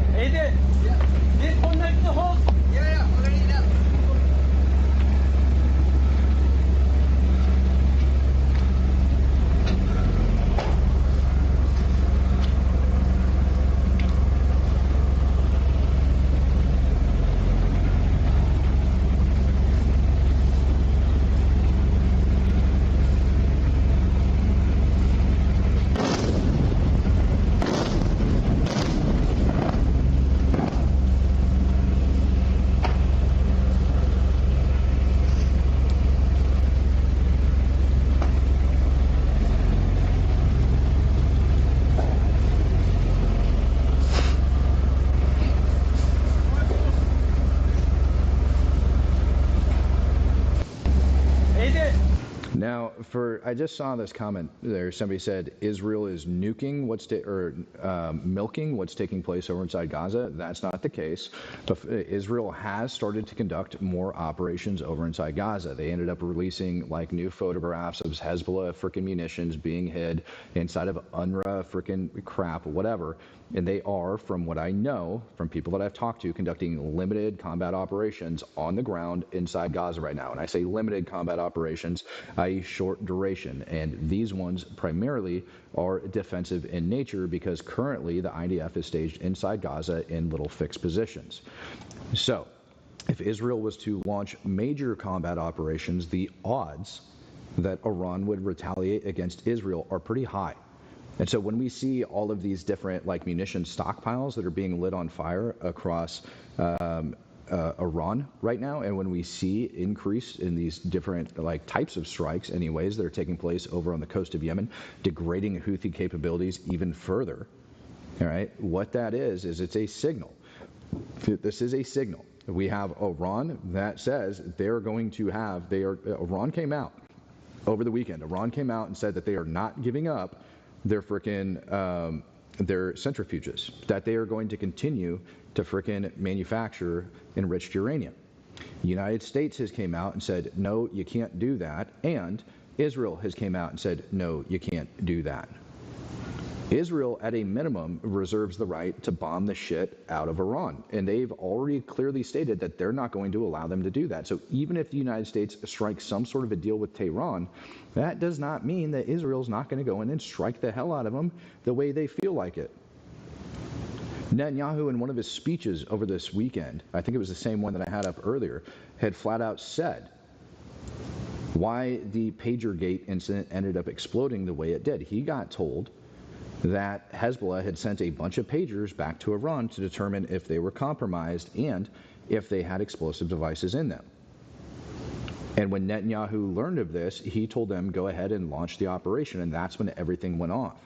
Now, I just saw this comment there. Somebody said Israel is nuking milking what's taking place over inside Gaza. That's not the case. But Israel has started to conduct more operations over inside Gaza. They ended up releasing like new photographs of Hezbollah freaking munitions being hid inside of UNRWA freaking crap, whatever. And they are, from what I know, from people that I've talked to, conducting limited combat operations on the ground inside Gaza right now. And I say limited combat operations, i.e. short duration. And these ones primarily are defensive in nature because currently the IDF is staged inside Gaza in little fixed positions. So, if Israel was to launch major combat operations, the odds that Iran would retaliate against Israel are pretty high. And so when we see all of these different like munition stockpiles that are being lit on fire across Iran right now, and when we see increase in these different like types of strikes anyways that are taking place over on the coast of Yemen, degrading Houthi capabilities even further, all right, what that is it's a signal. This is a signal. We have Iran that says they're going to have, Iran came out over the weekend. Iran came out and said that they are not giving up their centrifuges, that they are going to continue to frickin' manufacture enriched uranium. The United States has came out and said, no, you can't do that, and Israel has came out and said, no, you can't do that. Israel, at a minimum, reserves the right to bomb the shit out of Iran. And they've already clearly stated that they're not going to allow them to do that. So even if the United States strikes some sort of a deal with Tehran, that does not mean that Israel's not going to go in and strike the hell out of them the way they feel like it. Netanyahu, in one of his speeches over this weekend, I think it was the same one that I had up earlier, had flat out said why the PagerGate incident ended up exploding the way it did. He got told that Hezbollah had sent a bunch of pagers back to Iran to determine if they were compromised and if they had explosive devices in them. And when Netanyahu learned of this, he told them, go ahead and launch the operation, and that's when everything went off.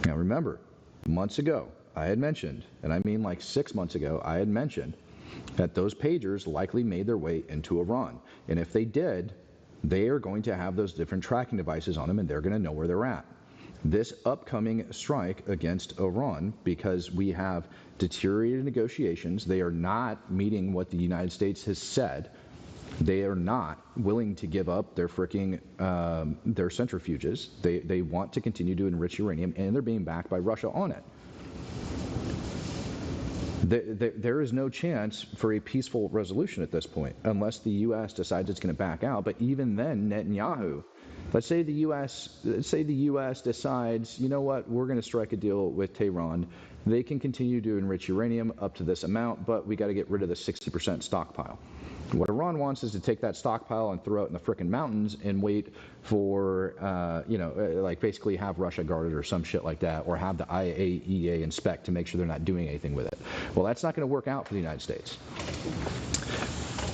Now remember, months ago, I had mentioned, and I mean like 6 months ago, I had mentioned that those pagers likely made their way into Iran. And if they did, they are going to have those different tracking devices on them, and they're going to know where they're at. This upcoming strike against Iran, because we have deteriorated negotiations, they are not meeting what the United States has said. They are not willing to give up their freaking their centrifuges. They want to continue to enrich uranium, and they're being backed by Russia on it. There is no chance for a peaceful resolution at this point, unless the U.S. decides it's going to back out. But even then, Netanyahu, let's say the U.S. decides, you know what, we're going to strike a deal with Tehran. They can continue to enrich uranium up to this amount, but we got to get rid of the 60% stockpile. What Iran wants is to take that stockpile and throw it in the frickin' mountains and wait for, like basically have Russia guard it or some shit like that, or have the IAEA inspect to make sure they're not doing anything with it. Well, that's not going to work out for the United States.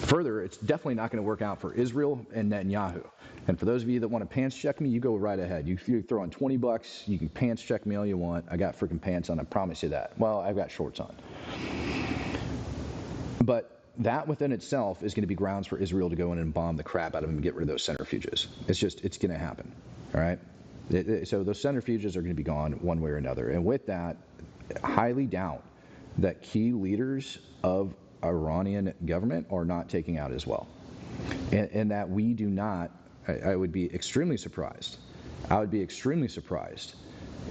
Further, it's definitely not going to work out for Israel and Netanyahu. And for those of you that want to pants check me, you go right ahead. You throw on $20, you can pants check me all you want. I got freaking pants on, I promise you that. Well, I've got shorts on. But that within itself is going to be grounds for Israel to go in and bomb the crap out of them and get rid of those centrifuges. It's going to happen, all right? So those centrifuges are going to be gone one way or another. And with that, I highly doubt that key leaders of Iranian government are not taking out as well. And that we do not, I would be extremely surprised. I would be extremely surprised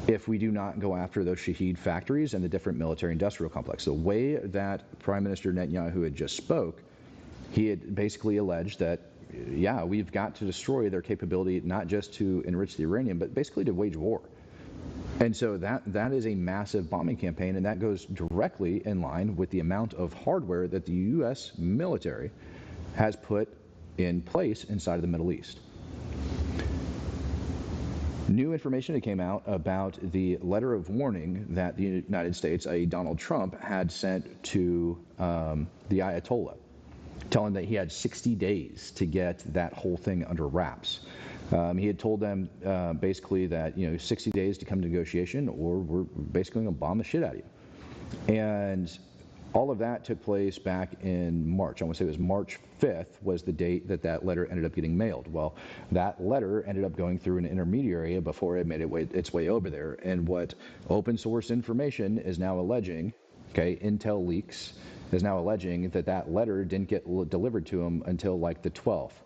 if we do not go after those Shaheed factories and the different military-industrial complex. The way that Prime Minister Netanyahu had just spoke, he had basically alleged that, yeah, we've got to destroy their capability not just to enrich the uranium, but basically to wage war. And so that is a massive bombing campaign, and that goes directly in line with the amount of hardware that the U.S. military has put in place inside of the Middle East. New information that came out about the letter of warning that the United States, i.e. Donald Trump, had sent to the Ayatollah, telling that he had 60 days to get that whole thing under wraps. He had told them basically that, 60 days to come to negotiation, or we're basically going to bomb the shit out of you. And All of that took place back in March. I want to say it was March 5th was the date that that letter ended up getting mailed. Well, that letter ended up going through an intermediary before it made its way over there. And what open source information is now alleging, okay, Intel leaks, is now alleging that that letter didn't get delivered to him until like the 12th,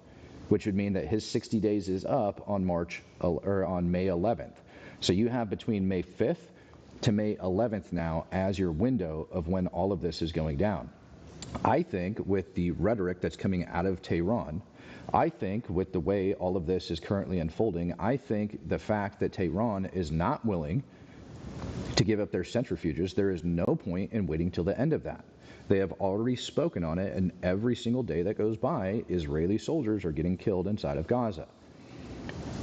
which would mean that his 60 days is up on May 11th. So you have between May 5th to May 11th now as your window of when all of this is going down. I think with the rhetoric that's coming out of Tehran, I think with the way all of this is currently unfolding, I think the fact that Tehran is not willing to give up their centrifuges, there is no point in waiting till the end of that. They have already spoken on it, and every single day that goes by, Israeli soldiers are getting killed inside of Gaza.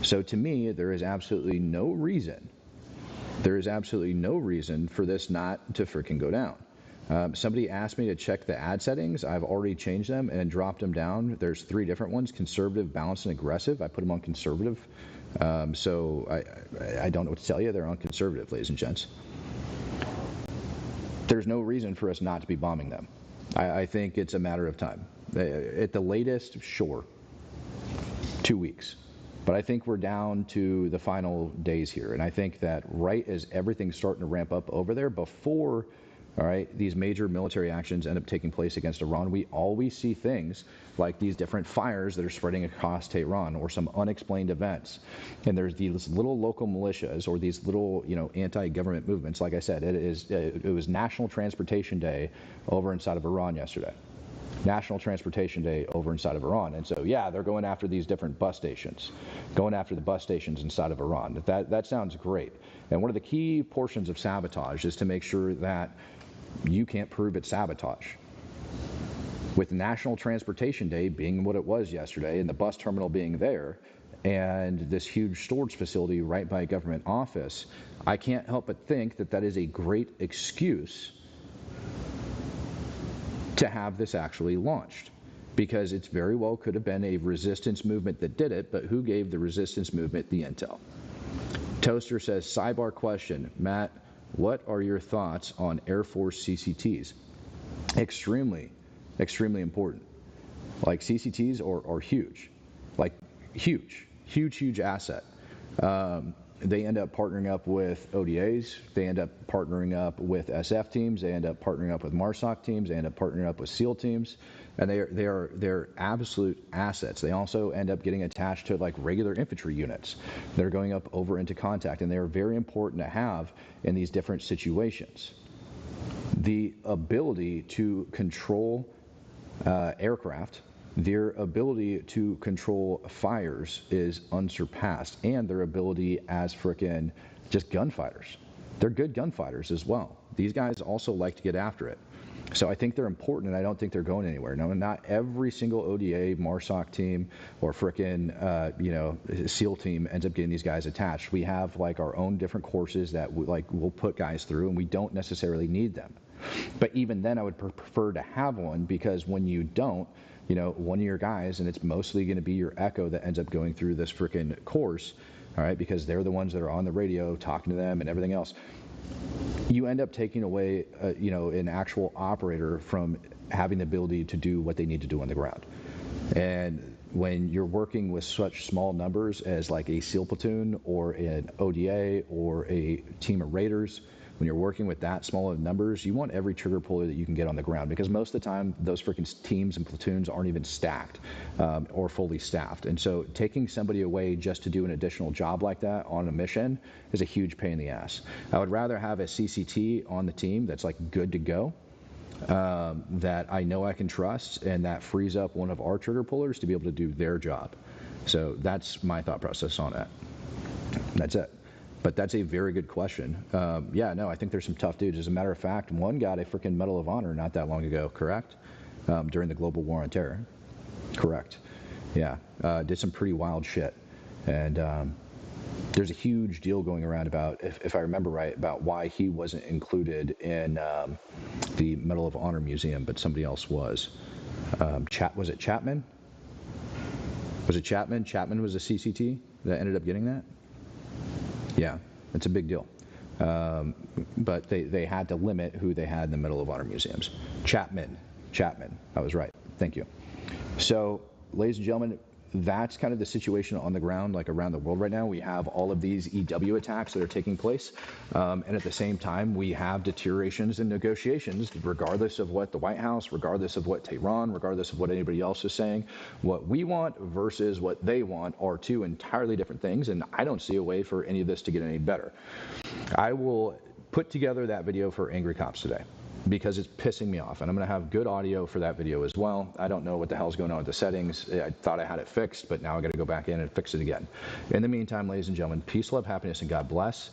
So to me, there is absolutely no reason for this not to freaking go down. Somebody asked me to check the ad settings. I've already changed them and dropped them down. There's 3 different ones: conservative, balanced, and aggressive. I put them on conservative. So I don't know what to tell you. They're on conservative, ladies and gents. There's no reason for us not to be bombing them. I think it's a matter of time. At the latest, sure, 2 weeks. But I think we're down to the final days here. And I think that right as everything's starting to ramp up over there, before these major military actions end up taking place against Iran, we always see things like these different fires that are spreading across Tehran or some unexplained events. And there's these little local militias or these little, anti-government movements. Like I said, it was National Transportation Day over inside of Iran yesterday. National Transportation Day over inside of Iran. And so, yeah, they're going after these different bus stations, going after the bus stations inside of Iran. That sounds great. And one of the key portions of sabotage is to make sure that you can't prove it's sabotage. With National Transportation Day being what it was yesterday and the bus terminal being there and this huge storage facility right by a government office, I can't help but think that that is a great excuse to have this actually launched, because it's very well could have been a resistance movement that did it, but who gave the resistance movement the intel? Toaster says, sidebar question, Matt, what are your thoughts on Air Force CCTs? Extremely important. Like, CCTs are huge, like huge asset. They end up partnering up with ODAs. They end up partnering up with SF teams. They end up partnering up with MARSOC teams. They end up partnering up with SEAL teams, and they're absolute assets. They also end up getting attached to like regular infantry units that are going up over into contact, and they are very important to have in these different situations. The ability to control aircraft, their ability to control fires is unsurpassed, and their ability as frickin' just gunfighters. They're good gunfighters as well. These guys also like to get after it. So I think they're important, and I don't think they're going anywhere. No, not every single ODA, MARSOC team, or frickin' SEAL team ends up getting these guys attached. We have like our own different courses that we'll put guys through, and we don't necessarily need them. But even then, I would prefer to have one, because when you don't, one of your guys, and it's mostly going to be your Echo that ends up going through this frickin' course, all right, because they're the ones that are on the radio talking to them and everything else. You end up taking away, an actual operator from having the ability to do what they need to do on the ground. And when you're working with such small numbers as like a SEAL platoon or an ODA or a team of Raiders, when you're working with that small of numbers, you want every trigger puller that you can get on the ground, because most of the time those freaking teams and platoons aren't even stacked or fully staffed. And so taking somebody away just to do an additional job like that on a mission is a huge pain in the ass. I would rather have a CCT on the team that's like good to go, that I know I can trust, and that frees up one of our trigger pullers to be able to do their job. So that's my thought process on that. That's it. But that's a very good question. I think there's some tough dudes. As a matter of fact, one got a freaking Medal of Honor not that long ago, correct? During the global war on terror. Correct. Yeah. Did some pretty wild shit. And there's a huge deal going around about, if I remember right, about why he wasn't included in the Medal of Honor Museum, but somebody else was. Was it Chapman? Was it Chapman? Chapman was a CCT that ended up getting that? Yeah, it's a big deal. But they had to limit who they had in the middle of honor museums. Chapman, I was right. Thank you. So, ladies and gentlemen, that's kind of the situation on the ground, like around the world right now. We have all of these EW attacks that are taking place, and at the same time, we have deteriorations in negotiations, regardless of what the White House, regardless of what Tehran, regardless of what anybody else is saying. What we want versus what they want are two entirely different things, and I don't see a way for any of this to get any better. I will put together that video for Angry Cops today, because it's pissing me off. And I'm going to have good audio for that video as well. I don't know what the hell's going on with the settings. I thought I had it fixed, but now I got to go back in and fix it again. In the meantime, ladies and gentlemen, peace, love, happiness, and God bless.